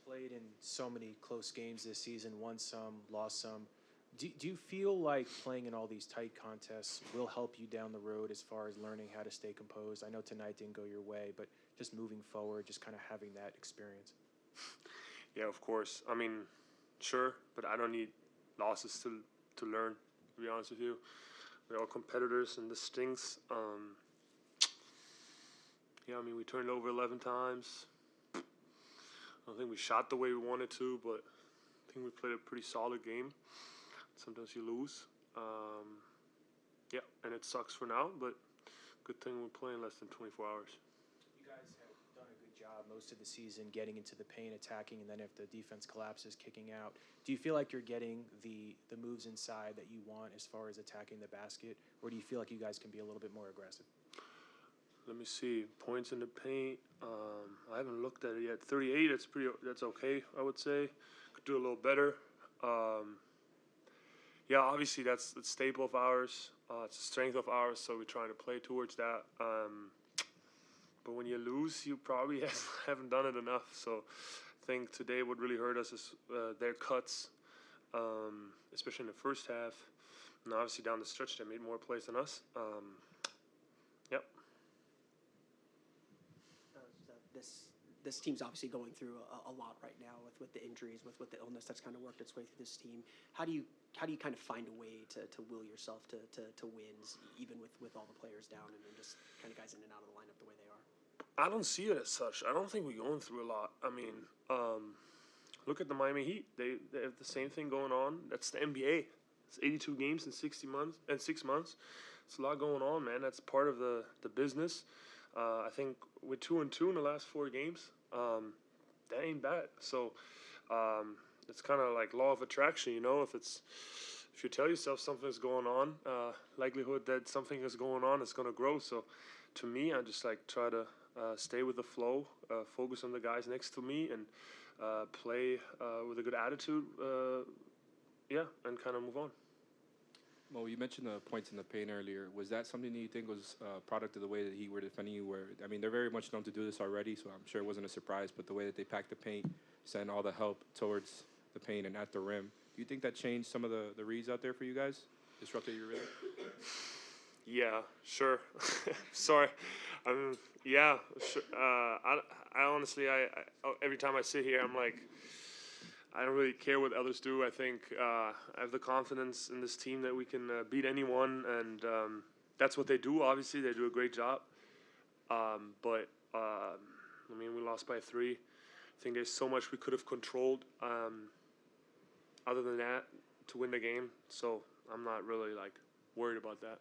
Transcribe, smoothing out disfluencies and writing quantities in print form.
played in so many close games this season, won some, lost some. Do you feel like playing in all these tight contests will help you down the road as far as learning how to stay composed? I know tonight didn't go your way, but just moving forward, just kind of having that experience. Yeah, of course. I mean, sure, but I don't need losses to learn. To be honest with you, we're all competitors, and this stinks. Yeah, I mean, we turned over 11 times. I don't think we shot the way we wanted to, but I think we played a pretty solid game. Sometimes you lose. Yeah, and it sucks for now, but good thing we're playing less than 24 hours. You guys have done a good job most of the season getting into the paint, attacking, and then if the defense collapses, kicking out. Do you feel like you're getting the moves inside that you want as far as attacking the basket, or do you feel like you guys can be a little bit more aggressive? Let me see. Points in the paint. I haven't looked at it yet. 38. That's okay. I would say. Could do a little better. Yeah, obviously that's the staple of ours. It's a strength of ours, so we're trying to play towards that. But when you lose, you probably haven't done it enough. So I think today what really hurt us is their cuts, especially in the first half. And obviously down the stretch, they made more plays than us. Yep. This team's obviously going through a lot right now with the injuries, with the illness that's kind of worked its way through this team. How do you kind of find a way to will yourself to wins, even with all the players down and just kind of guys in and out of the lineup the way they are? I don't see it as such. I don't think we're going through a lot. I mean, look at the Miami Heat. They have the same thing going on. That's the NBA. It's 82 games in 6 months. It's a lot going on, man. That's part of the business. I think we're 2-2 in the last 4 games. That ain't bad. So it's kind of like law of attraction, you know. If you tell yourself something's going on, likelihood that something is going on is going to grow. So to me, I just like try to stay with the flow, focus on the guys next to me, and play with a good attitude. Yeah, and kind of move on. Mo, you mentioned the points in the paint earlier. Was that something that you think was a product of the way that he were defending you? I mean, they're very much known to do this already, so I'm sure it wasn't a surprise. But the way that they packed the paint, sent all the help towards the paint and at the rim, do you think that changed some of the reads out there for you guys? Disrupted your rhythm? Yeah, sure. Sorry. Yeah, sure. I honestly, every time I sit here, I'm like, I don't really care what others do. I think I have the confidence in this team that we can beat anyone, and that's what they do. Obviously, they do a great job. But I mean, we lost by 3. I think there's so much we could have controlled other than that to win the game. So I'm not really like worried about that.